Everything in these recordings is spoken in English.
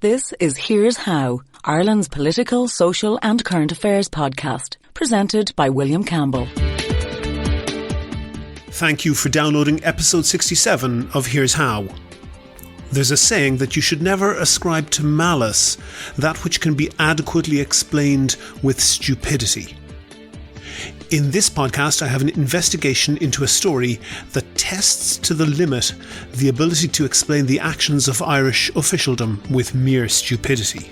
This is Here's How, Ireland's political, social and current affairs podcast, presented by William Campbell. Thank you for downloading episode 67 of Here's How. There's a saying that you should never ascribe to malice that which can be adequately explained with stupidity. In this podcast, I have an investigation into a story that tests to the limit the ability to explain the actions of Irish officialdom with mere stupidity.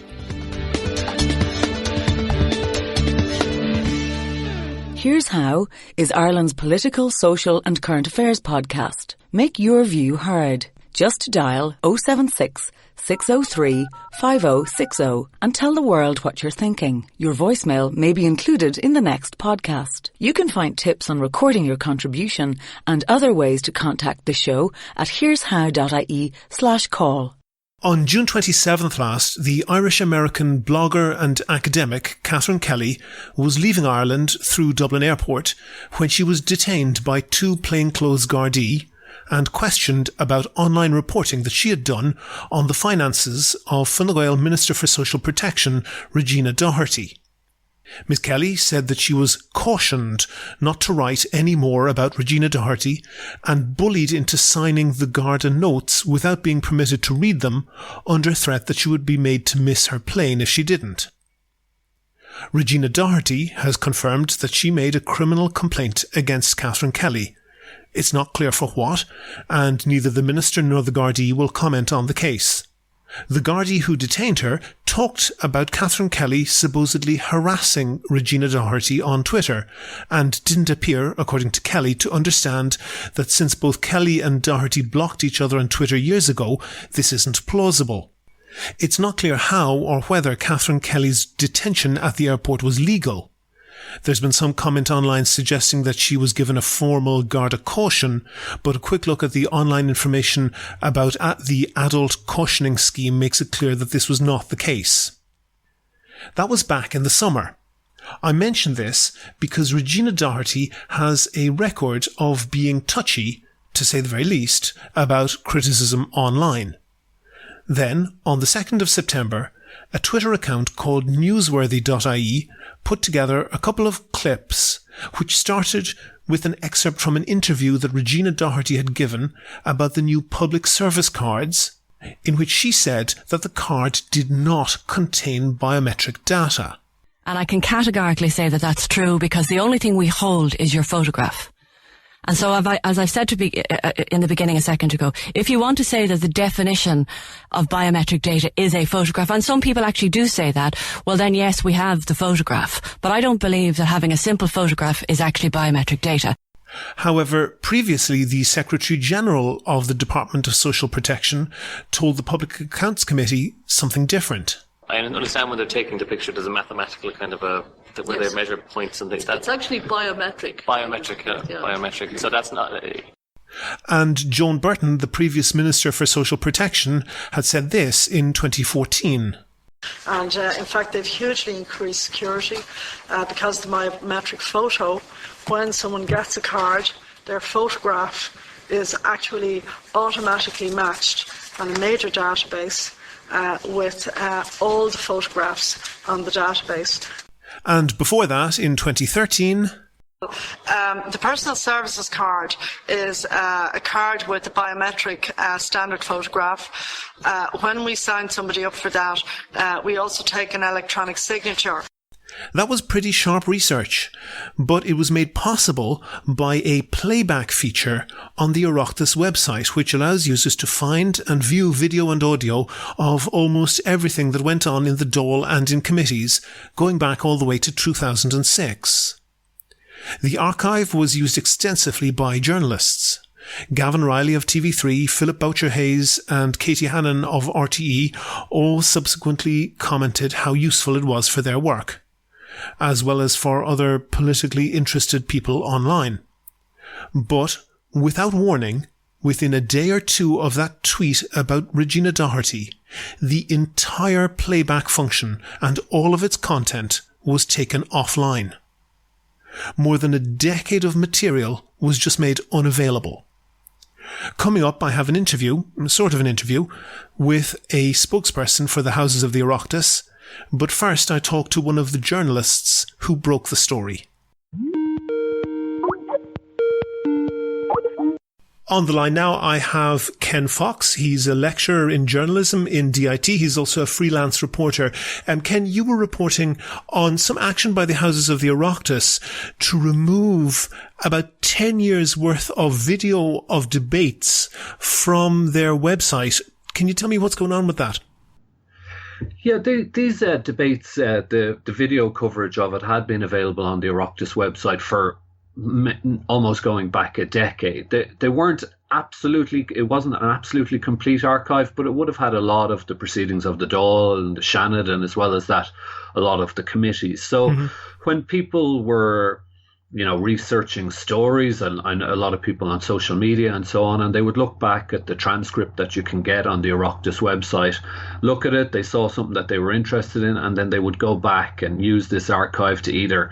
Here's How is Ireland's political, social and current affairs podcast. Make your view heard. Just dial 076 603 5060 and tell the world what you're thinking. Your voicemail may be included in the next podcast. You can find tips on recording your contribution and other ways to contact the show at here'show.ie/call. On June 27th last, the Irish-American blogger and academic Catherine Kelly was leaving Ireland through Dublin Airport when she was detained by two plainclothes gardaí and questioned about online reporting that she had done on the finances of Fine Gael Minister for Social Protection, Regina Doherty. Ms. Kelly said that she was cautioned not to write any more about Regina Doherty and bullied into signing the Garda notes without being permitted to read them under threat that she would be made to miss her plane if she didn't. Regina Doherty has confirmed that she made a criminal complaint against Catherine Kelly. It's not clear for what, and neither the minister nor the Gardaí will comment on the case. The Gardaí who detained her talked about Catherine Kelly supposedly harassing Regina Doherty on Twitter, and didn't appear, according to Kelly, to understand that since both Kelly and Doherty blocked each other on Twitter years ago, this isn't plausible. It's not clear how or whether Catherine Kelly's detention at the airport was legal. There's been some comment online suggesting that she was given a formal Garda caution, but a quick look at the online information about the adult cautioning scheme makes it clear that this was not the case. That was back in the summer. I mention this because Regina Doherty has a record of being touchy, to say the very least, about criticism online. Then, on the 2nd of September, a Twitter account called newsworthy.ie put together a couple of clips which started with an excerpt from an interview that Regina Doherty had given about the new public service cards, in which she said that the card did not contain biometric data. And I can categorically say that that's true because the only thing we hold is your photograph. And so, as I said in the beginning a second ago, if you want to say that the definition of biometric data is a photograph, and some people actually do say that, well then yes, we have the photograph. But I don't believe that having a simple photograph is actually biometric data. However, previously the Secretary-General of the Department of Social Protection told the Public Accounts Committee something different. I understand when they're taking the picture, there's a mathematical kind of where they measure points and things. It's actually biometric. Biometric. So that's not... And Joan Burton, the previous Minister for Social Protection, had said this in 2014. And in fact, they've hugely increased security because the biometric photo, when someone gets a card, their photograph is actually automatically matched on a major database with all the photographs on the database. And before that, in 2013... the personal services card is a card with a biometric standard photograph. When we sign somebody up for that, we also take an electronic signature. That was pretty sharp research, but it was made possible by a playback feature on the Oireachtas website, which allows users to find and view video and audio of almost everything that went on in the Dáil and in committees, going back all the way to 2006. The archive was used extensively by journalists. Gavin Riley of TV3, Philip Boucher-Hayes and Katie Hannon of RTE all subsequently commented how useful it was for their work, as well as for other politically interested people online. But, without warning, within a day or two of that tweet about Regina Doherty, the entire playback function and all of its content was taken offline. More than a decade of material was just made unavailable. Coming up, I have an interview, sort of an interview, with a spokesperson for the Houses of the Oireachtas. But first, I talk to one of the journalists who broke the story. On the line now, I have Ken Foxe. He's a lecturer in journalism in DIT. He's also a freelance reporter. Ken, you were reporting on some action by the Houses of the Oireachtas to remove about 10 years' worth of video of debates from their website. Can you tell me what's going on with that? Yeah, these debates, the video coverage of it had been available on the Oireachtas website for almost going back a decade. They weren't absolutely, it wasn't an absolutely complete archive, but it would have had a lot of the proceedings of the Dáil and the Seanad, and as well as that, a lot of the committees. So when people were, researching stories, and a lot of people on social media and so on, and they would look back at the transcript that you can get on the Oireachtas website, look at it, they saw something that they were interested in, and then they would go back and use this archive to either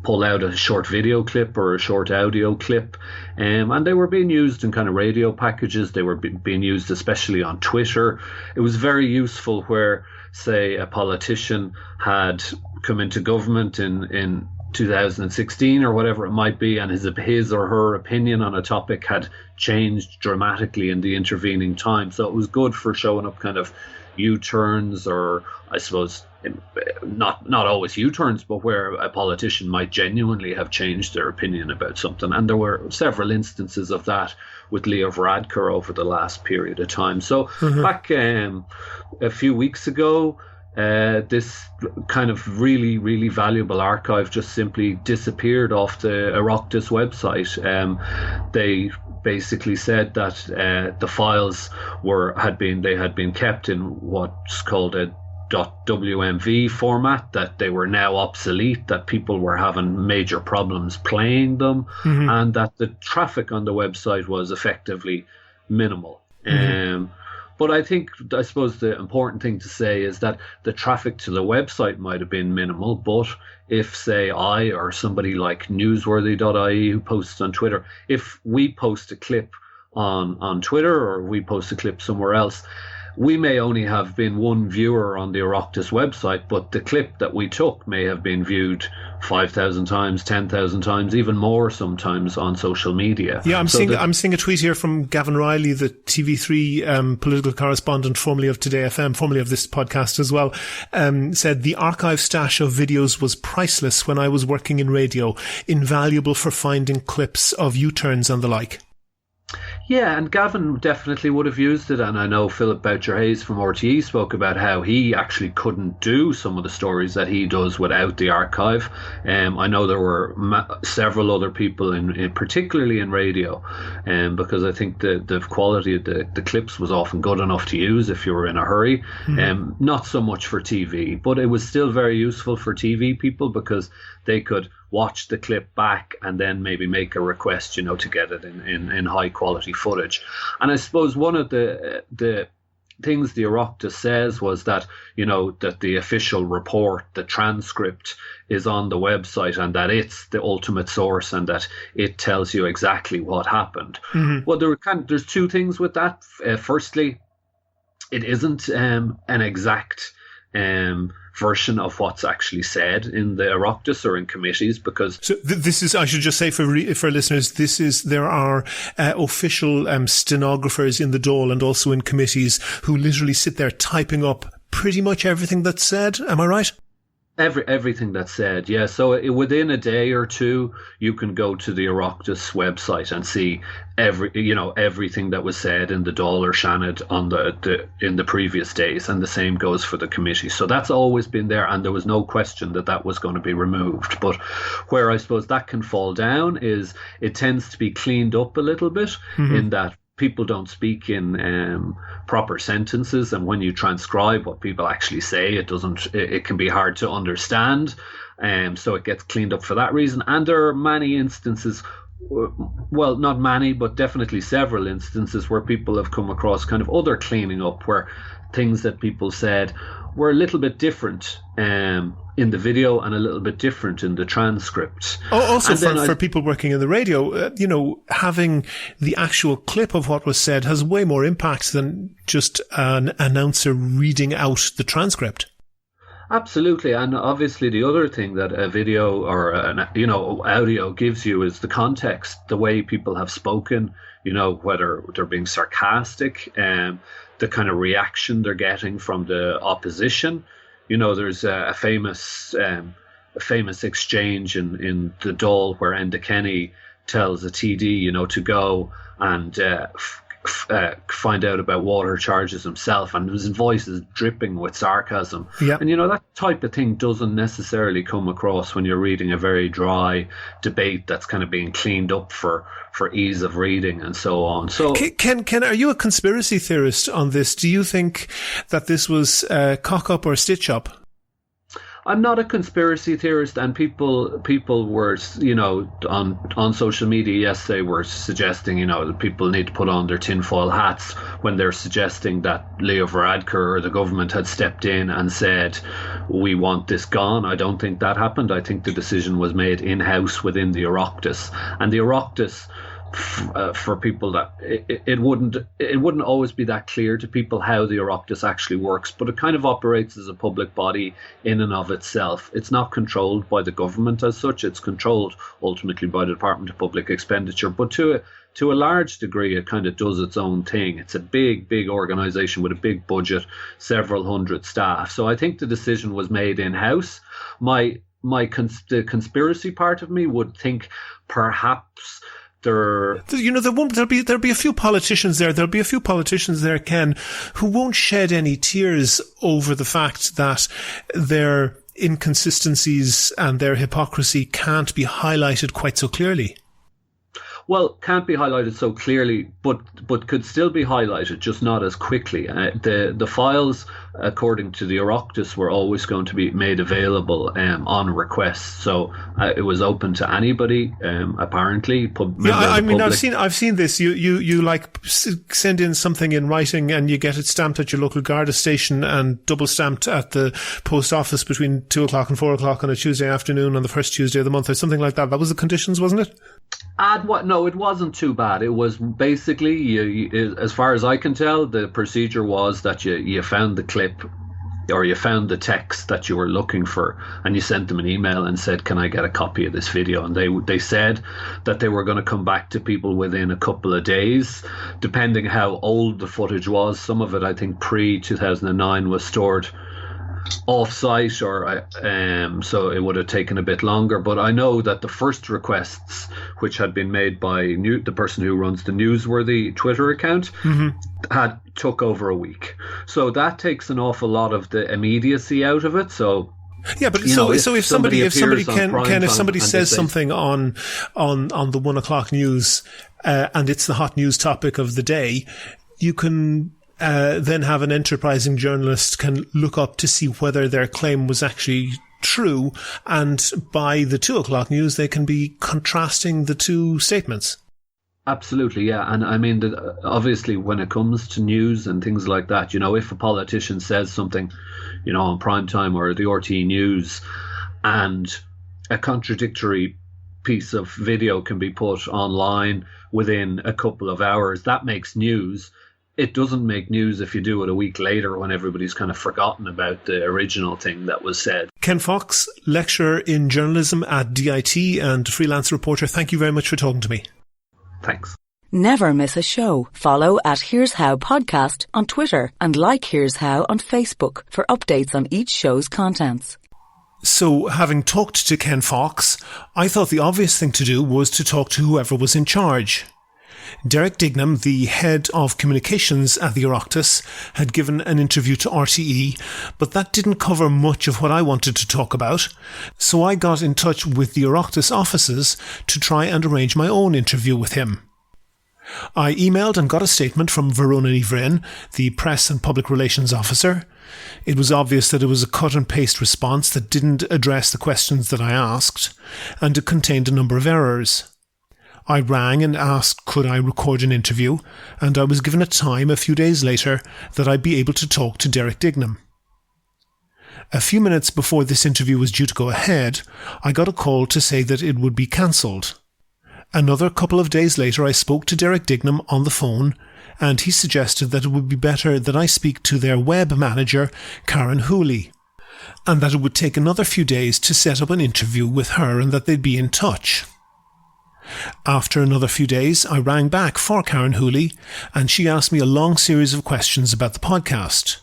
pull out a short video clip or a short audio clip, and they were being used in kind of radio packages. They were being used especially on Twitter. It was very useful where, say, a politician had come into government in 2016 or whatever it might be, and his or her opinion on a topic had changed dramatically in the intervening time. So it was good for showing up kind of U-turns, or I suppose not always U-turns, but where a politician might genuinely have changed their opinion about something. And there were several instances of that with Leo Varadkar over the last period of time. So back a few weeks ago, this kind of really, really valuable archive just simply disappeared off the Oireachtas website. They basically said that the files had been kept in what's called a .wmv format, that they were now obsolete, that people were having major problems playing them, and that the traffic on the website was effectively minimal. But I suppose the important thing to say is that the traffic to the website might have been minimal, but if, say, I or somebody like newsworthy.ie who posts on Twitter, if we post a clip on Twitter, or we post a clip somewhere else, we may only have been one viewer on the Oireachtas website, but the clip that we took may have been viewed 5,000 times, 10,000 times, even more sometimes on social media. Yeah, I'm seeing a tweet here from Gavin Riley, the TV3 political correspondent, formerly of Today FM, formerly of this podcast as well, said the archive stash of videos was priceless when I was working in radio, invaluable for finding clips of U-turns and the like. Yeah, and Gavin definitely would have used it, and I know Philip Boucher-Hayes from RTE spoke about how he actually couldn't do some of the stories that he does without the archive. I know there were several other people, particularly in radio, because I think the quality of the clips was often good enough to use if you were in a hurry. Not so much for TV, but it was still very useful for TV people because they could watch the clip back and then maybe make a request, to get it in high quality footage. And I suppose one of the things the Oireachtas says was that, that the official report, the transcript, is on the website and that it's the ultimate source and that it tells you exactly what happened. Well, there's two things with that. Firstly, it isn't an exact version of what's actually said in the Oireachtas or in committees, because so this is, I should just say for listeners, there are official stenographers in the Dáil and also in committees who literally sit there typing up pretty much everything that's said. Am I right? Everything that's said, yeah. So within a day or two, you can go to the Oireachtas website and see everything that was said in the Dáil or Seanad in the previous days, and the same goes for the committee. So that's always been there, and there was no question that was going to be removed. But where I suppose that can fall down is it tends to be cleaned up a little bit in that people don't speak in proper sentences, and when you transcribe what people actually say, it can be hard to understand, so it gets cleaned up for that reason. And there are many instances, well, not many, but definitely several instances where people have come across kind of other cleaning up where things that people said were a little bit different in the video and a little bit different in the transcript. Also, for people working in the radio, having the actual clip of what was said has way more impact than just an announcer reading out the transcript. Absolutely, and obviously the other thing that a video or audio gives you is the context, the way people have spoken, whether they're being sarcastic, the kind of reaction they're getting from the opposition. There's a famous exchange in the Dáil where Enda Kenny tells a TD, to go and find out about water charges himself, and his voice is dripping with sarcasm. Yeah. And that type of thing doesn't necessarily come across when you're reading a very dry debate that's kind of being cleaned up for ease of reading and so on. So Ken, are you a conspiracy theorist on this? Do you think that this was cock up or stitch up? I'm not a conspiracy theorist, and people were, on social media, yes, they were suggesting, that people need to put on their tinfoil hats when they're suggesting that Leo Varadkar or the government had stepped in and said, we want this gone. I don't think that happened. I think the decision was made in-house within the Oireachtas, and the Oireachtas, for people that it wouldn't always be that clear to people how the Oireachtas actually works, but it kind of operates as a public body in and of itself. It's not controlled by the government as such. It's controlled ultimately by the Department of Public Expenditure, but to a large degree it kind of does its own thing. It's a big organisation with a big budget, several hundred staff. So I think the decision was made in-house. The conspiracy part of me would think perhaps there'll be a few politicians there. There'll be a few politicians there, Ken, who won't shed any tears over the fact that their inconsistencies and their hypocrisy can't be highlighted quite so clearly. Well, can't be highlighted so clearly, but could still be highlighted, just not as quickly. The files, according to the Oireachtas, were always going to be made available on request. So it was open to anybody, apparently. I've seen this. You like send in something in writing and you get it stamped at your local Garda station and double stamped at the post office between 2 o'clock and 4 o'clock on a Tuesday afternoon on the first Tuesday of the month or something like that. That was the conditions, wasn't it? No, it wasn't too bad. It was basically, you, as far as I can tell, the procedure was that you found the clip or you found the text that you were looking for and you sent them an email and said, can I get a copy of this video? And they said that they were going to come back to people within a couple of days, depending how old the footage was. Some of it, I think, pre-2009 was stored off-site, or so it would have taken a bit longer. But I know that the first requests, which had been made by the person who runs the Newsworthy Twitter account, had took over a week. So that takes an awful lot of the immediacy out of it. So yeah, but if somebody says something on the 1 o'clock news and it's the hot news topic of the day, you can then have an enterprising journalist can look up to see whether their claim was actually true, and by the 2 o'clock news they can be contrasting the two statements. Absolutely, yeah. And I mean, obviously when it comes to news and things like that, if a politician says something, on prime time or the RTE News, and a contradictory piece of video can be put online within a couple of hours, that makes news. It doesn't make news if you do it a week later when everybody's kind of forgotten about the original thing that was said. Ken Foxe, lecturer in journalism at DIT and freelance reporter, thank you very much for talking to me. Thanks. Never miss a show. Follow at Here's How Podcast on Twitter and like Here's How on Facebook for updates on each show's contents. So, having talked to Ken Foxe, I thought the obvious thing to do was to talk to whoever was in charge. Derek Dignam, the head of communications at the Oireachtas, had given an interview to RTE, but that didn't cover much of what I wanted to talk about, so I got in touch with the Oireachtas offices to try and arrange my own interview with him. I emailed and got a statement from Verona Nivrin, the press and public relations officer. It was obvious that it was a cut and paste response that didn't address the questions that I asked, and it contained a number of errors. I rang and asked could I record an interview, and I was given a time a few days later that I'd be able to talk to Derek Dignam. A few minutes before this interview was due to go ahead, I got a call to say that it would be cancelled. Another couple of days later, I spoke to Derek Dignam on the phone, and he suggested that it would be better that I speak to their web manager, Karen Hooley, and that it would take another few days to set up an interview with her and that they'd be in touch. After another few days, I rang back for Karen Hooley, and she asked me a long series of questions about the podcast.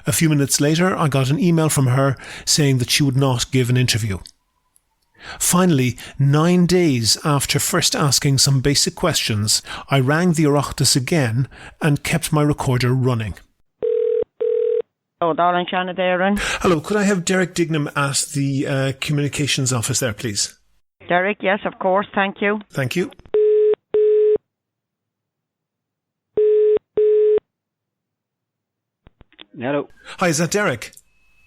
A few minutes later, I got an email from her saying that she would not give an interview. Finally, 9 days after first asking some basic questions, I rang the Oireachtas again and kept my recorder running. Oh, darling, Shanna there. Hello, could I have Derek Dignam at the communications office there, please? Derek, yes, of course, thank you. Thank you. Hello. Hi, is that Derek?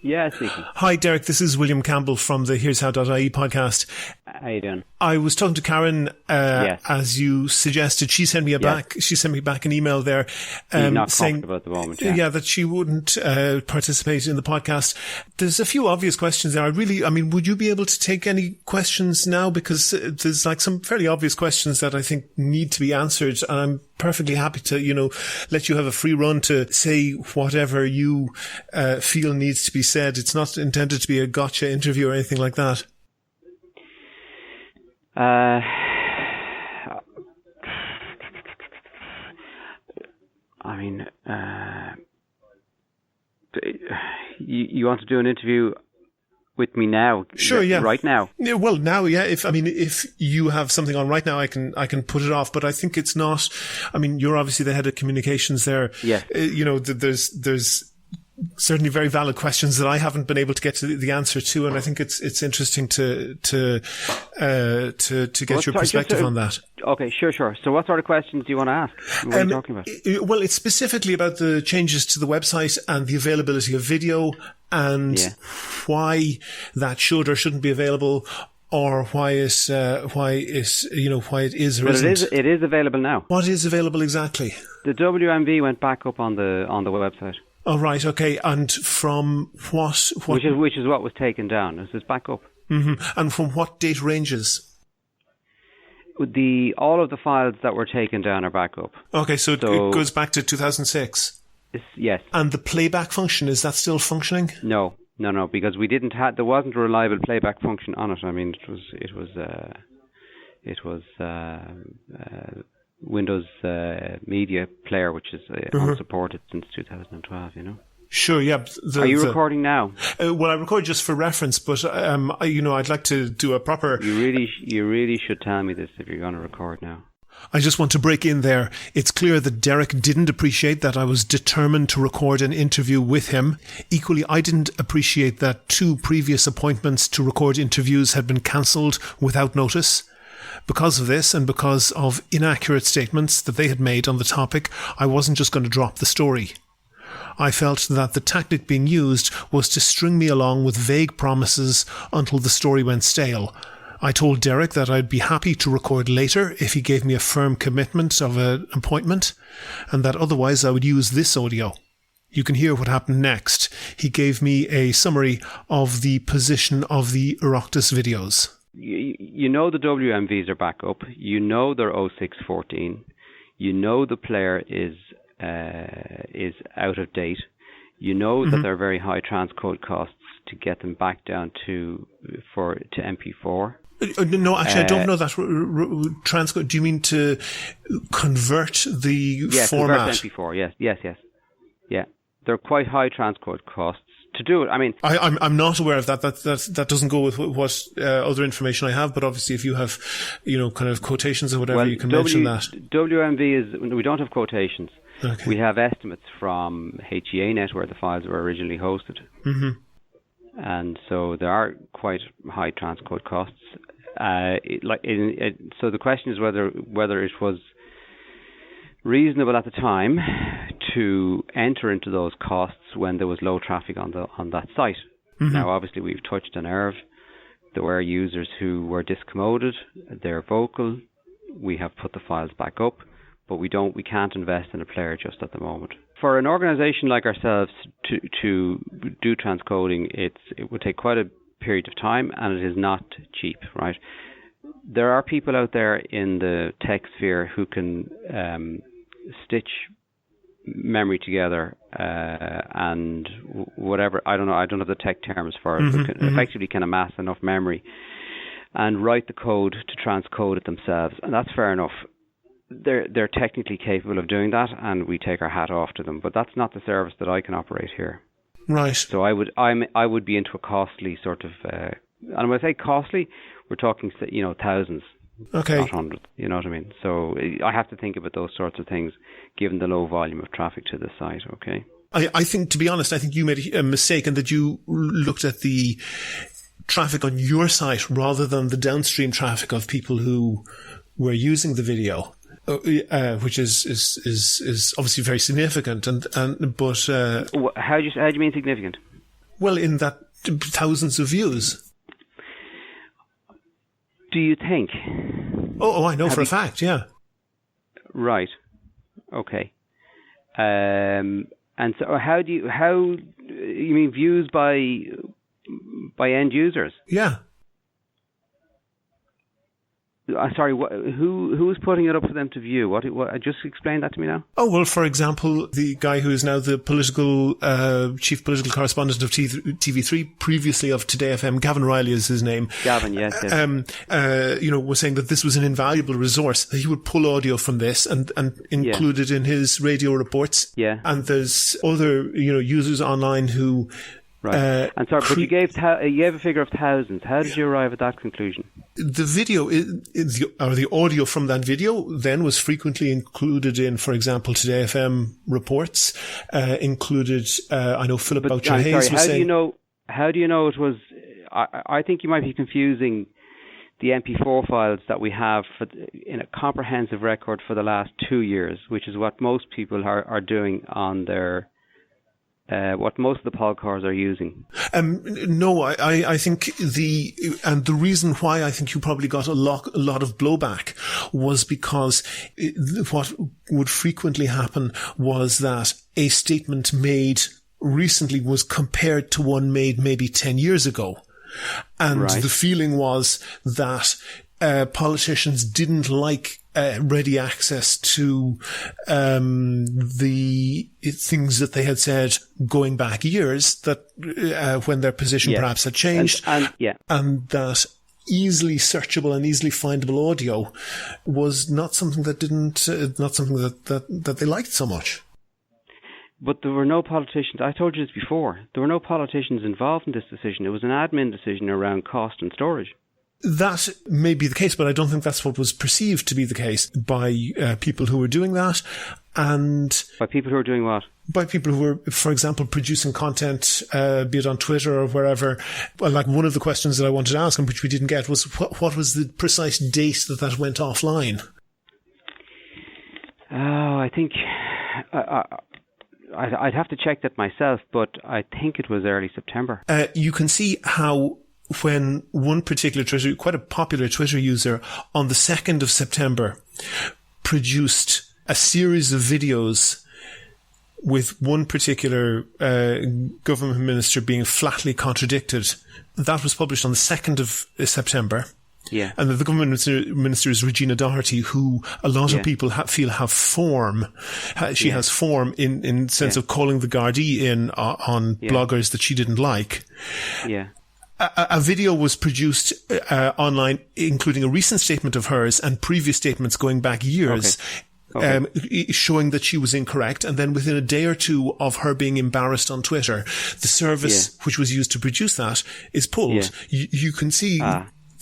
Yeah, speaking. Hi, Derek. This is William Campbell from the Here's How.ie podcast. How you doing? I was talking to Karen, Yes. as you suggested. She sent me She sent me back an email there, not saying, comfortable at the moment. that she wouldn't participate in the podcast. There's a few obvious questions there. Would you be able to take any questions now? Because there's like some fairly obvious questions that I think need to be answered, and I'm perfectly happy to, let you have a free run to say whatever you feel needs to be said. It's not intended to be a gotcha interview or anything like that. You want to do an interview with me now? Sure, yeah. Right now? Yeah, well, now, yeah. If you have something on right now, I can put it off. But I think it's not. You're obviously the head of communications there. Yeah. There's certainly very valid questions that I haven't been able to get to the answer to, and I think it's interesting to get your perspective on that. Okay, sure. So what sort of questions do you want to ask? What are you talking about? Well, it's specifically about the changes to the website and the availability of video, and why that should or shouldn't be available, or why it is or isn't. It is available now. What is available exactly? The WMV went back up on the website. Oh, right, okay. And from what? Which is what was taken down. It's back up. Mm-hmm. And from what date ranges? All of the files that were taken down are back up. Okay, so it goes back to 2006. Yes. And the playback function, is that still functioning? No, because there wasn't a reliable playback function on it. It was Windows Media Player, which is unsupported since 2012, Sure, yeah. Are you recording now? Well, I record just for reference, but I'd like to do a proper. You really should tell me this if you're going to record now. I just want to break in there. It's clear that Derek didn't appreciate that I was determined to record an interview with him. Equally, I didn't appreciate that 2 previous appointments to record interviews had been cancelled without notice. Because of this, and because of inaccurate statements that they had made on the topic, I wasn't just going to drop the story. I felt that the tactic being used was to string me along with vague promises until the story went stale. I told Derek that I'd be happy to record later if he gave me a firm commitment of an appointment, and that otherwise I would use this audio. You can hear what happened next. He gave me a summary of the position of the Oireachtas videos. The WMVs are back up. They're 0614. The player is out of date. That there are very high transcode costs to get them back down to MP4. No, actually, I don't know that. Transcode. Do you mean to convert the format? Convert to MP4. Yes. Yeah, they're quite high transcode costs. To do it, I'm not aware of that. That doesn't go with what other information I have. But obviously, if you have, kind of quotations or whatever, you can mention that. WMV we don't have quotations. Okay. We have estimates from HEAnet where the files were originally hosted, and so there are quite high transcode costs. So the question is whether it was reasonable at the time to enter into those costs when there was low traffic on that site. Now, obviously, we've touched a nerve. There were users who were discommoded. They're vocal. we have put the files back up, but we can't invest in a player just at the moment. For an organisation like ourselves to do transcoding, it would take quite a period of time, and it is not cheap, right? There are people out there in the tech sphere who can stitch memory together and whatever, I don't know, I don't have the tech terms for it, but effectively can amass enough memory and write the code to transcode it themselves, and that's fair enough. They're technically capable of doing that, and we take our hat off to them, but that's not the service that I can operate here. Right. So I would be into a costly sort of, and when I say costly, we're talking, thousands, okay, not hundreds. You know what I mean? So I have to think about those sorts of things, given the low volume of traffic to the site. Okay. I think, to be honest, I think you made a mistake in that you looked at the traffic on your site rather than the downstream traffic of people who were using the video. Which is obviously very significant, but how do you mean significant? Well, in that thousands of views. Do you think? Oh, I know for a fact, yeah. Right. Okay. And so, how you mean views by end users? Yeah. Sorry, who was putting it up for them to view? What just explain that to me now. Oh, well, for example, the guy who is now the chief political correspondent of TV3, previously of Today FM, Gavin Riley is his name. Gavin, yes. Was saying that this was an invaluable resource, that he would pull audio from this and include it in his radio reports. Yeah. And there's other, users online who... Right. And sorry, but you gave a figure of thousands. How did you arrive at that conclusion? The video, or the audio from that video then was frequently included in, for example, Today FM reports, included, I know Philip Boucher-Hayes was saying... How do you know it was... I think you might be confusing the MP4 files that we have in a comprehensive record for the last 2 years, which is what most people are doing on their... what most of the Polcars are using. No, I think the reason why I think you probably got a lot of blowback was because what would frequently happen was that a statement made recently was compared to one made maybe 10 years ago. And the feeling was that politicians didn't like ready access to the things that they had said going back years, that when their position perhaps had changed, and that easily searchable and easily findable audio was not something that that they liked so much. But there were no politicians. I told you this before. There were no politicians involved in this decision. It was an admin decision around cost and storage. That may be the case, but I don't think that's what was perceived to be the case by people who were doing that. And by people who are doing what? By people who were, for example, producing content, be it on Twitter or wherever. Well, like one of the questions that I wanted to ask, and which we didn't get, was what was the precise date that went offline? Oh, I think I'd have to check that myself, but I think it was early September. You can see how when one particular Twitter, quite a popular Twitter user, on the 2nd of September produced a series of videos with one particular government minister being flatly contradicted. That was published on the 2nd of September. Yeah. And the government minister is Regina Doherty, who a lot of people feel have form. She has form in sense of calling the Gardaí in on bloggers that she didn't like. Yeah. A video was produced online, including a recent statement of hers and previous statements going back years, showing that she was incorrect. And then within a day or two of her being embarrassed on Twitter, the service which was used to produce that is pulled. You can see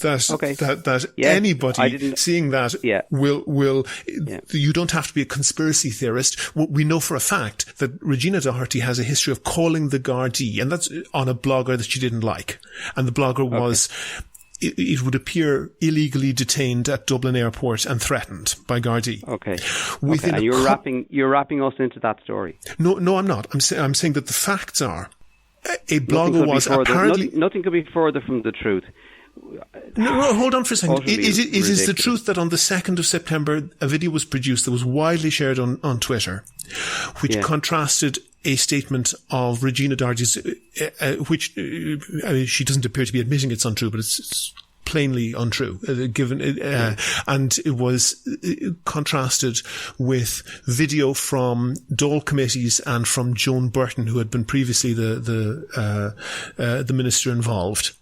that anybody seeing that will you don't have to be a conspiracy theorist. We know for a fact that Regina Doherty has a history of calling the Gardaí, and that's on a blogger that she didn't like. And the blogger was, it would appear, illegally detained at Dublin airport and threatened by Gardaí. Okay. And you're wrapping us into that story. No, I'm not. I'm saying that the facts are, a blogger was apparently... Nothing could be further from the truth. No, hold on for a second. Utterly Is it the ridiculous. truth that on the 2nd of September, a video was produced that was widely shared on Twitter, which contrasted a statement of Regina Doherty's, which she doesn't appear to be admitting it's untrue, but it's plainly untrue, and it was contrasted with video from Dáil committees and from Joan Burton, who had been previously the minister involved.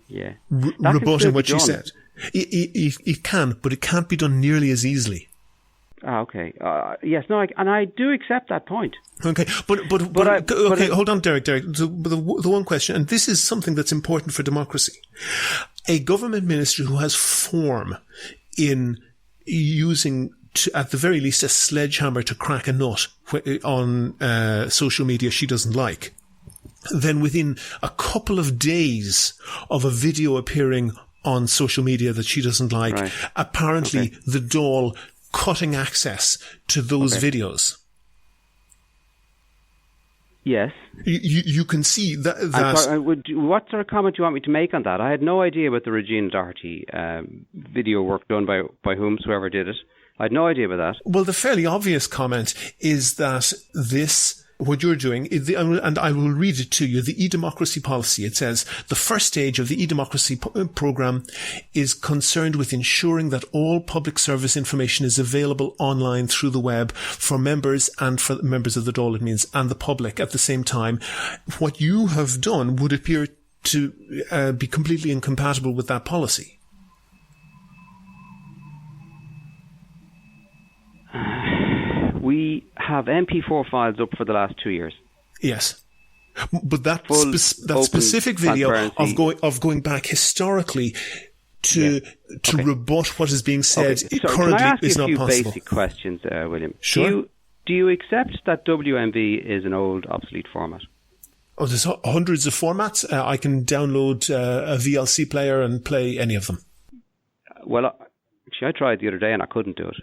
Yeah. Rebutting what she said. It can, but it can't be done nearly as easily. Okay. Yes. No. I do accept that point. Okay. But hold on, Derek. The one question, and this is something that's important for democracy. A government minister who has form in using, at the very least, a sledgehammer to crack a nut on social media she doesn't like, then within a couple of days of a video appearing on social media that she doesn't like, apparently the Dáil cutting access to those videos. Yes. You can see that. Sorry, what sort of comment do you want me to make on that? I had no idea about the Regina Doherty video work done by whomsoever did it. I had no idea about that. Well, the fairly obvious comment is that what you're doing, and I will read it to you, the e-democracy policy. It says, the first stage of the e-democracy program is concerned with ensuring that all public service information is available online through the web for members, and for members of the Dáil, it means, and the public at the same time. What you have done would appear to be completely incompatible with that policy. We have MP4 files up for the last 2 years. Yes. But that specific video of going back historically to rebut what is being said currently is not possible. Can I ask you a few basic questions, William? Sure. Do you accept that WMV is an old, obsolete format? Oh, there's hundreds of formats. I can download a VLC player and play any of them. Well, actually, I tried the other day and I couldn't do it.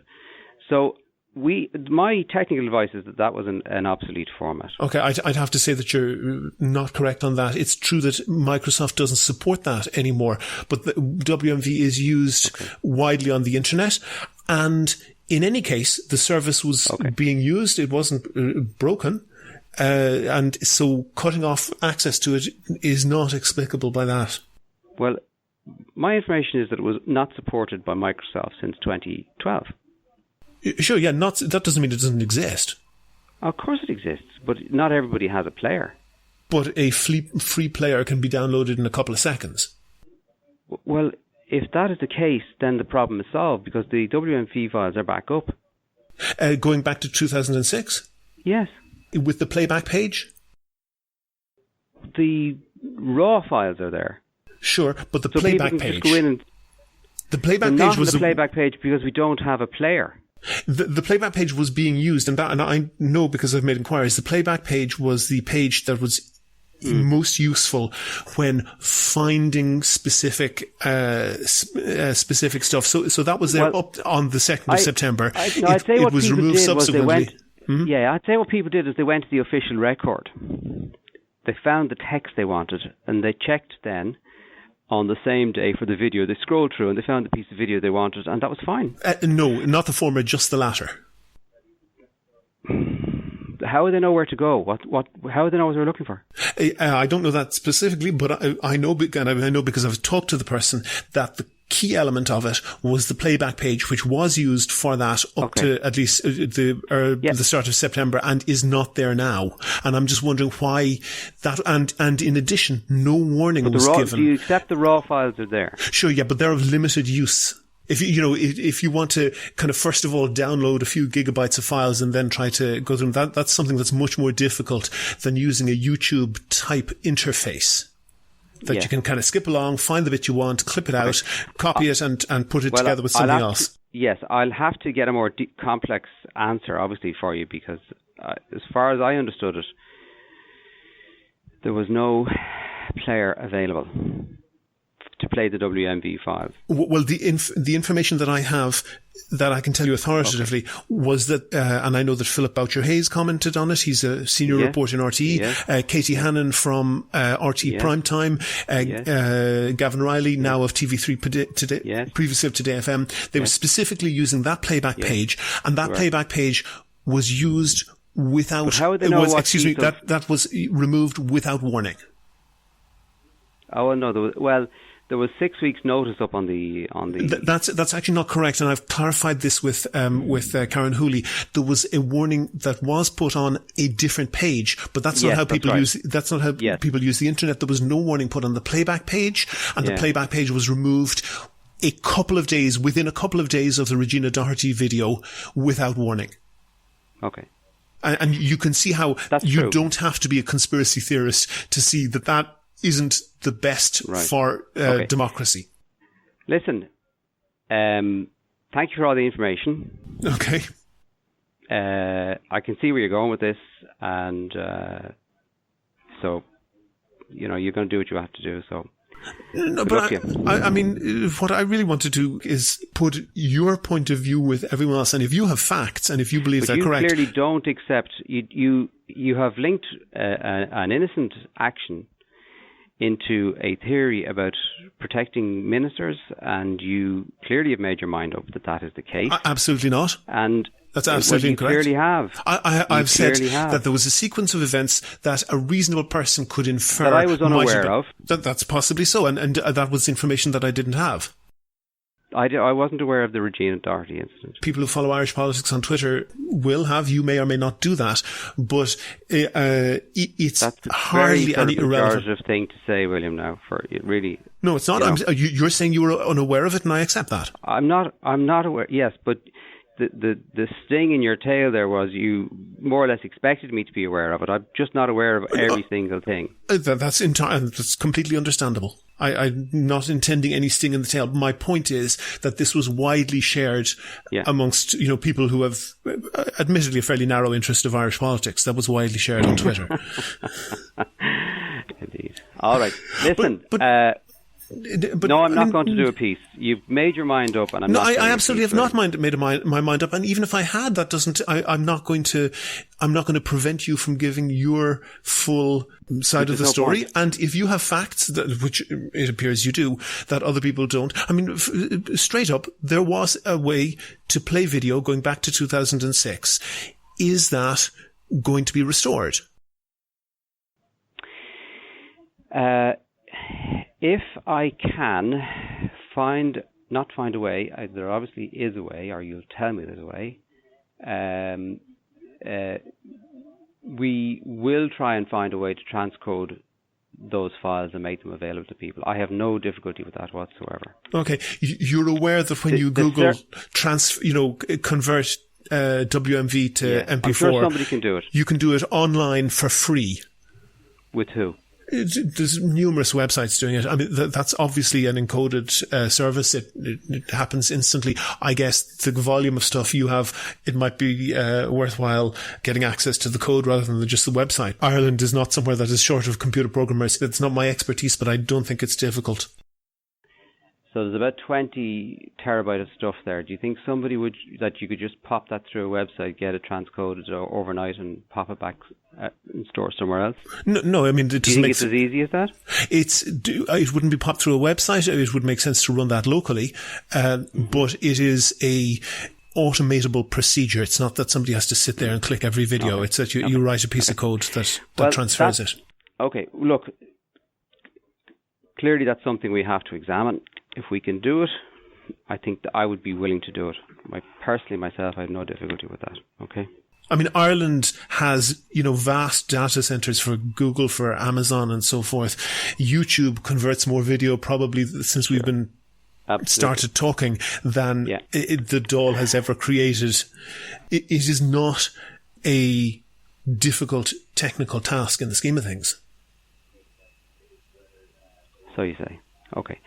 So my technical advice is that was an obsolete format. Okay, I'd have to say that you're not correct on that. It's true that Microsoft doesn't support that anymore, but the WMV is used widely on the internet, and in any case, the service was being used. It wasn't broken, and so cutting off access to it is not explicable by that. Well, my information is that it was not supported by Microsoft since 2012. Sure, yeah, that doesn't mean it doesn't exist. Of course it exists, but not everybody has a player. But a free player can be downloaded in a couple of seconds. Well, if that is the case, then the problem is solved, because the WMV files are back up. Going back to 2006? Yes. With the playback page? The raw files are there. Sure, but the playback page... Just go in and the playback page not was the playback page because we don't have a player. The playback page was being used, and I know because I've made inquiries, the playback page was the page that was most useful when finding specific stuff. So that was there up on the 2nd of September. It was removed subsequently. I'd say what people did is they went to the official record. They found the text they wanted, and they checked then on the same day for the video. They scrolled through and they found the piece of video they wanted, and that was fine. No, not the former, just the latter. How would they know where to go? How would they know what they were looking for? I don't know that specifically, but I know because I've talked to the person that the key element of it was the playback page, which was used for that up to at least the start of September, and is not there now. And I'm just wondering why that. And in addition, no warning was given. Do you accept the raw files are there? Sure, yeah, but they're of limited use. If you want to kind of first of all download a few gigabytes of files and then try to go through them, that's something that's much more difficult than using a YouTube type interface. That you can kind of skip along, find the bit you want, clip it out, copy it, and put it together with something else. I'll have to get a more complex answer, obviously, for you, because as far as I understood it, there was no player available to play the WMV5? Well, the information that I have that I can tell you authoritatively was that, and I know that Philip Boucher-Hayes commented on it. He's a senior reporter in RTE. Katie Hannon from RTE Primetime. Gavin Riley, now of TV3 today, previously of Today FM. They were specifically using that playback page, and that playback page was used without. But how would they know that was removed without warning. Oh no! There was 6 weeks' notice up on the. That's actually not correct, and I've clarified this with Karen Hooley. There was a warning that was put on a different page, but that's not how people use. That's not how people use the internet. There was no warning put on the playback page, and the playback page was removed within a couple of days of the Regina Doherty video, without warning. Okay. And you can see how that's you true. Don't have to be a conspiracy theorist to see that isn't the best for democracy. Listen, thank you for all the information. Okay. I can see where you're going with this, and so, you're going to do what you have to do, so... No, but I mean, what I really want to do is put your point of view with everyone else, and if you have facts, and if you believe they're correct... you clearly don't accept... You have linked an innocent action into a theory about protecting ministers, and you clearly have made your mind up that is the case. Absolutely not. And that's absolutely incorrect. You clearly have. I've said that there was a sequence of events that a reasonable person could infer that I was unaware of. That's possibly so, and that was information that I didn't have. I wasn't aware of the Regina Doherty incident. People who follow Irish politics on Twitter will have. You may or may not do that, but it's that's hardly any irrelevant thing to say, William. Now, for it really. No, it's not. You're saying you were unaware of it, and I accept that. I'm not aware. Yes, but the sting in your tail there was you more or less expected me to be aware of it. I'm just not aware of every single thing. That's completely understandable. I'm not intending any sting in the tail. My point is that this was widely shared amongst people who have admittedly a fairly narrow interest of Irish politics. That was widely shared on Twitter. Indeed. All right. Listen. No, I'm not going to do a piece. You've made your mind up, and I'm not. I absolutely have not made my mind up. And even if I had, that doesn't. I'm not going to prevent you from giving your full side of the story. And if you have facts, which it appears you do, that other people don't. I mean, straight up, there was a way to play video going back to 2006. Is that going to be restored? If I can not find a way, there obviously is a way, or you'll tell me there's a way, we will try and find a way to transcode those files and make them available to people. I have no difficulty with that whatsoever. Okay. You're aware that when you Google convert WMV to MP4, I'm sure somebody can do it. You can do it online for free. With who? There's numerous websites doing it. I mean, that's obviously an encoded service. It happens instantly. I guess the volume of stuff you have, it might be worthwhile getting access to the code rather than just the website. Ireland is not somewhere that is short of computer programmers. It's not my expertise, but I don't think it's difficult. So there's about 20 terabyte of stuff there. Do you think somebody that you could just pop that through a website, get it transcoded overnight and pop it back and store it somewhere else? No, I mean, do you think it's as easy as that? It wouldn't be popped through a website. It would make sense to run that locally, but it is a automatable procedure. It's not that somebody has to sit there and click every video. Okay. It's that you write a piece of code that transfers it. Okay, look, clearly that's something we have to examine. If we can do it, I think that I would be willing to do it. Personally, myself, I have no difficulty with that. Okay. I mean, Ireland has, vast data centers for Google, for Amazon and so forth. YouTube converts more video probably since we've been started talking than the Dáil has ever created. It is not a difficult technical task in the scheme of things. So you say. Okay.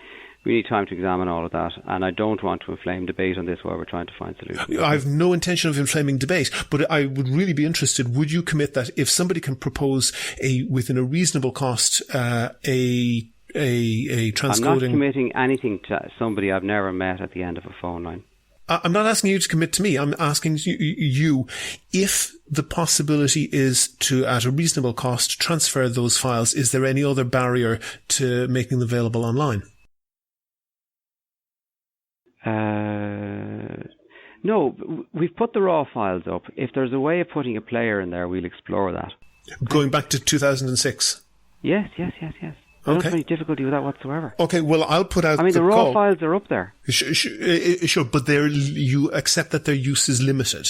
We need time to examine all of that, and I don't want to inflame debate on this while we're trying to find solutions. I have no intention of inflaming debate, but I would really be interested, would you commit that if somebody can propose within a reasonable cost, a a transcoding. I'm not committing anything to somebody I've never met at the end of a phone line. I'm not asking you to commit to me. I'm asking you if the possibility is to, at a reasonable cost, transfer those files. Is there any other barrier to making them available online? No, we've put the raw files up. If there's a way of putting a player in there, we'll explore that. Going back to 2006? Yes. I don't have any difficulty with that whatsoever. Okay, well, I'll put out the raw files are up there. Sure, but you accept that their use is limited.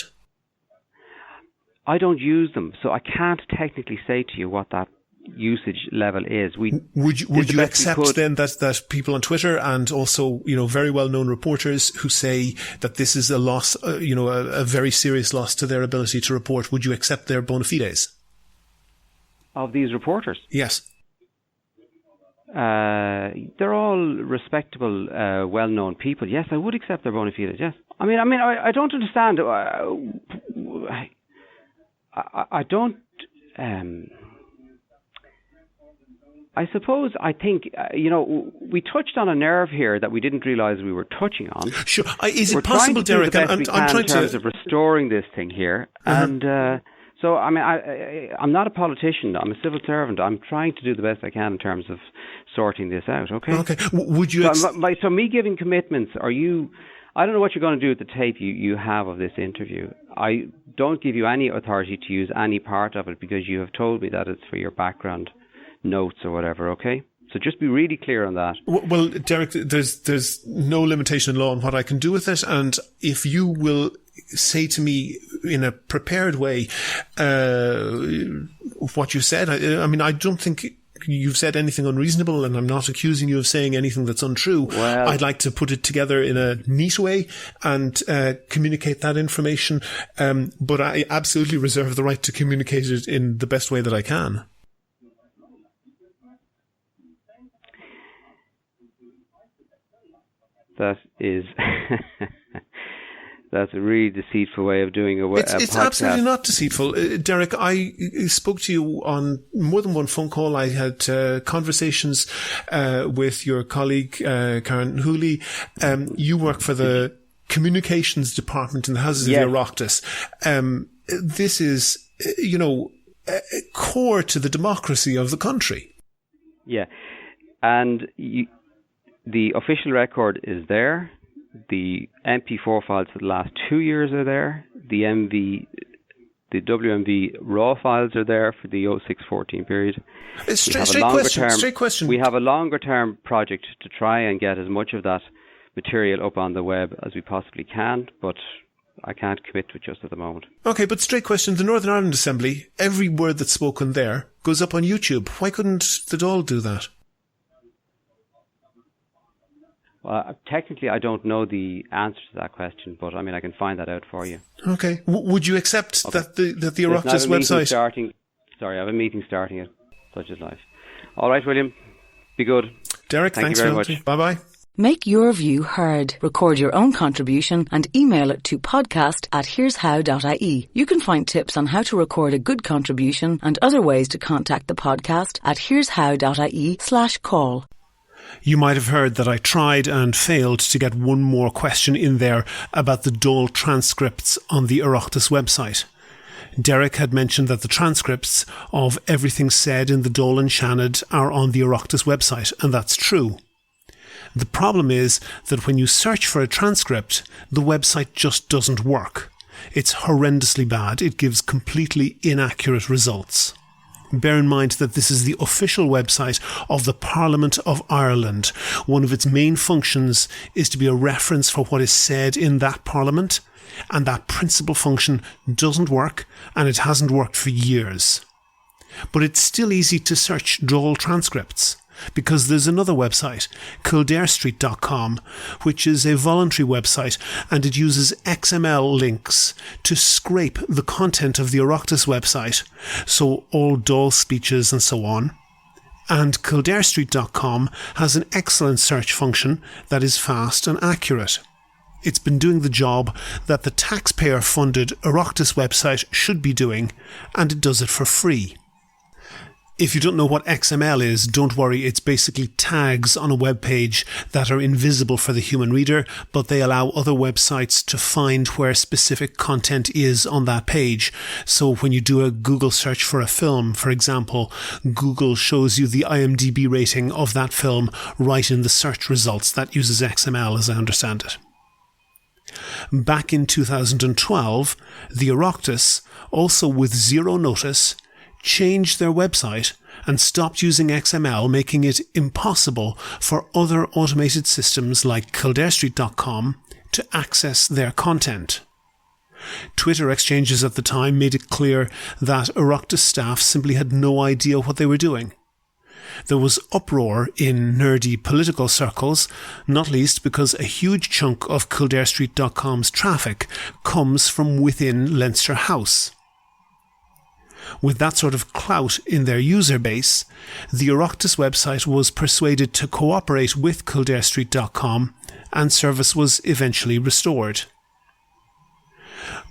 I don't use them, so I can't technically say to you what that usage level is. Would you accept then that people on Twitter and also, very well-known reporters who say that this is a loss, a very serious loss to their ability to report, would you accept their bona fides? Of these reporters? Yes. They're all respectable, well-known people. Yes, I would accept their bona fides. Yes. I don't understand. I don't. I think we touched on a nerve here that we didn't realise we were touching on. Sure. Is it possible, Derek? I'm trying in terms of restoring this thing here, and. So, I'm not a politician. I'm a civil servant. I'm trying to do the best I can in terms of sorting this out, okay? Okay. Would you... So me giving commitments, I don't know what you're going to do with the tape you have of this interview. I don't give you any authority to use any part of it because you have told me that it's for your background notes or whatever, okay? So just be really clear on that. Well, Derek, there's no limitation in law on what I can do with it, and if you will say to me in a prepared way what you said, I don't think you've said anything unreasonable, and I'm not accusing you of saying anything that's untrue. Well, I'd like to put it together in a neat way and communicate that information, but I absolutely reserve the right to communicate it in the best way that I can. That is... That's a really deceitful way of doing a podcast. It's absolutely not deceitful. Derek, I spoke to you on more than one phone call. I had conversations with your colleague, Karen Hooley. You work for the communications department in the Houses of the Oireachtas. This is, core to the democracy of the country. Yeah. And the official record is there. The MP4 files for the last 2 years are there. The WMV raw files are there for the 06-14 period. Straight question. We have a longer term project to try and get as much of that material up on the web as we possibly can, but I can't commit to it just at the moment. Okay, but straight question. The Northern Ireland Assembly, every word that's spoken there goes up on YouTube. Why couldn't the Dáil do that? Technically, I don't know the answer to that question, but I can find that out for you. Okay. Would you accept that the Oireachtas website... Sorry, I have a meeting starting at Such Is Life. All right, William. Be good. Derek, thanks very much. Bye-bye. Make your view heard. Record your own contribution and email it to podcast@here'show.ie. You can find tips on how to record a good contribution and other ways to contact the podcast at here'show.ie/call. You might have heard that I tried and failed to get one more question in there about the Dáil transcripts on the Oireachtas website. Derek had mentioned that the transcripts of everything said in the Dáil and Seanad are on the Oireachtas website, and that's true. The problem is that when you search for a transcript, the website just doesn't work. It's horrendously bad. It gives completely inaccurate results. Bear in mind that this is the official website of the Parliament of Ireland. One of its main functions is to be a reference for what is said in that Parliament, and that principal function doesn't work, and it hasn't worked for years. But it's still easy to search Dáil transcripts, because there's another website, kildarestreet.com, which is a voluntary website, and it uses XML links to scrape the content of the Oireachtas website, so all Dáil speeches and so on. And kildarestreet.com has an excellent search function that is fast and accurate. It's been doing the job that the taxpayer-funded Oireachtas website should be doing, and it does it for free. If you don't know what XML is, don't worry, it's basically tags on a web page that are invisible for the human reader, but they allow other websites to find where specific content is on that page. So when you do a Google search for a film, for example, Google shows you the IMDb rating of that film right in the search results. That uses XML, as I understand it. Back in 2012, the Oireachtas, also with zero notice, changed their website and stopped using XML, making it impossible for other automated systems like KildareStreet.com to access their content. Twitter exchanges at the time made it clear that Oireachtas staff simply had no idea what they were doing. There was uproar in nerdy political circles, not least because a huge chunk of KildareStreet.com's traffic comes from within Leinster House. With that sort of clout in their user base, the Oireachtas website was persuaded to cooperate with KildareStreet.com, and service was eventually restored.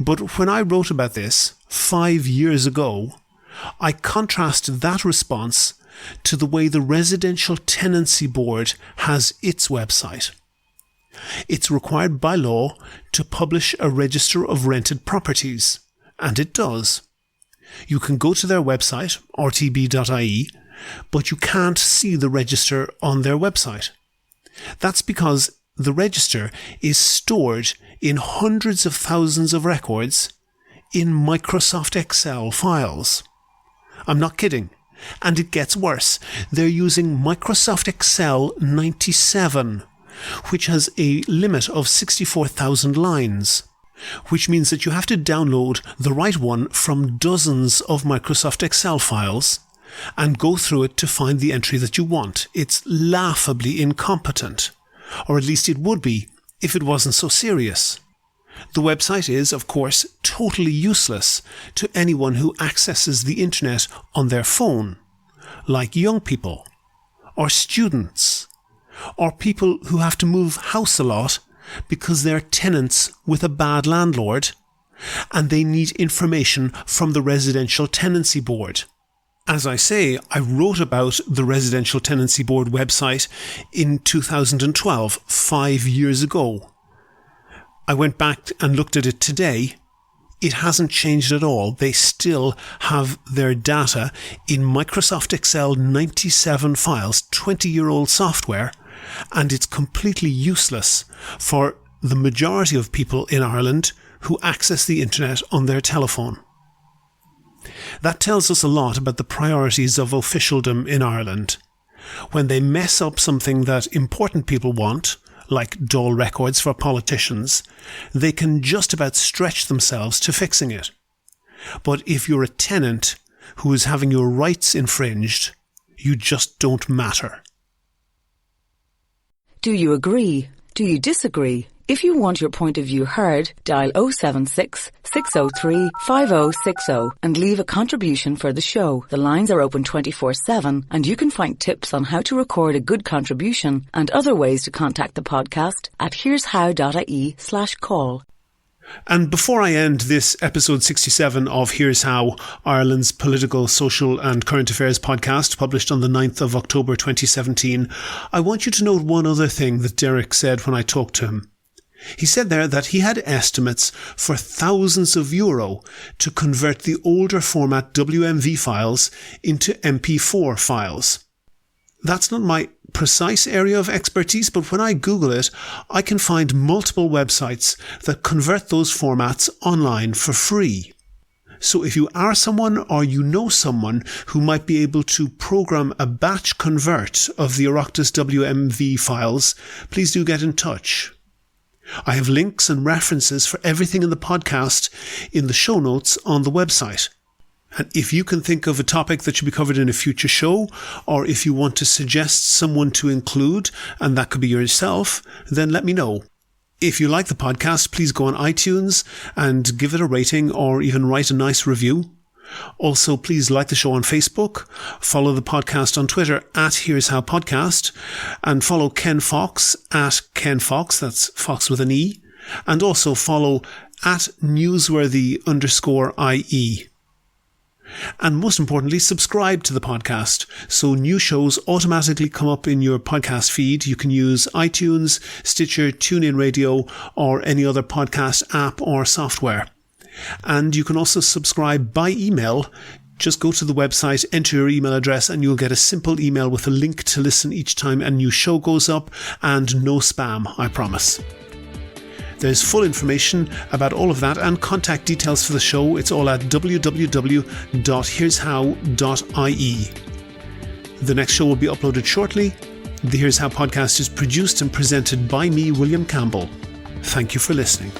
But when I wrote about this 5 years ago, I contrasted that response to the way the Residential Tenancy Board has its website. It's required by law to publish a register of rented properties, and it does. You can go to their website, rtb.ie, but you can't see the register on their website. That's because the register is stored in hundreds of thousands of records in Microsoft Excel files. I'm not kidding. And it gets worse. They're using Microsoft Excel 97, which has a limit of 64,000 lines. Which means that you have to download the right one from dozens of Microsoft Excel files and go through it to find the entry that you want. It's laughably incompetent. Or at least it would be if it wasn't so serious. The website is, of course, totally useless to anyone who accesses the internet on their phone, like young people, or students, or people who have to move house a lot because they're tenants with a bad landlord and they need information from the Residential Tenancy Board. As I say, I wrote about the Residential Tenancy Board website in 2012, 5 years ago. I went back and looked at it today. It hasn't changed at all. They still have their data in Microsoft Excel 97 files, 20-year-old software, and it's completely useless for the majority of people in Ireland who access the internet on their telephone. That tells us a lot about the priorities of officialdom in Ireland. When they mess up something that important people want, like dull records for politicians, they can just about stretch themselves to fixing it. But if you're a tenant who is having your rights infringed, you just don't matter. Do you agree? Do you disagree? If you want your point of view heard, dial 076 603 5060 and leave a contribution for the show. The lines are open 24/7 and you can find tips on how to record a good contribution and other ways to contact the podcast at here'show.ie/call. And before I end this episode 67 of Here's How, Ireland's political, social and current affairs podcast, published on the 9th of October 2017, I want you to note one other thing that Derek said when I talked to him. He said there that he had estimates for thousands of euro to convert the older format WMV files into MP4 files. That's not my precise area of expertise, but when I Google it, I can find multiple websites that convert those formats online for free. So if you are someone or you know someone who might be able to program a batch convert of the Oireachtas WMV files, please do get in touch. I have links and references for everything in the podcast in the show notes on the website. And if you can think of a topic that should be covered in a future show, or if you want to suggest someone to include, and that could be yourself, then let me know. If you like the podcast, please go on iTunes and give it a rating or even write a nice review. Also, please like the show on Facebook, follow the podcast on Twitter at Here's How Podcast, and follow Ken Foxe at Ken Foxe, that's Fox with an E, and also follow at Newsworthy_IE. And most importantly, subscribe to the podcast so new shows automatically come up in your podcast feed. You can use iTunes, Stitcher, TuneIn Radio, or any other podcast app or software. And you can also subscribe by email. Just go to the website, enter your email address, and you'll get a simple email with a link to listen each time a new show goes up, and no spam, I promise. There's full information about all of that and contact details for the show. It's all at www.here'show.ie. The next show will be uploaded shortly. The Here's How podcast is produced and presented by me, William Campbell. Thank you for listening.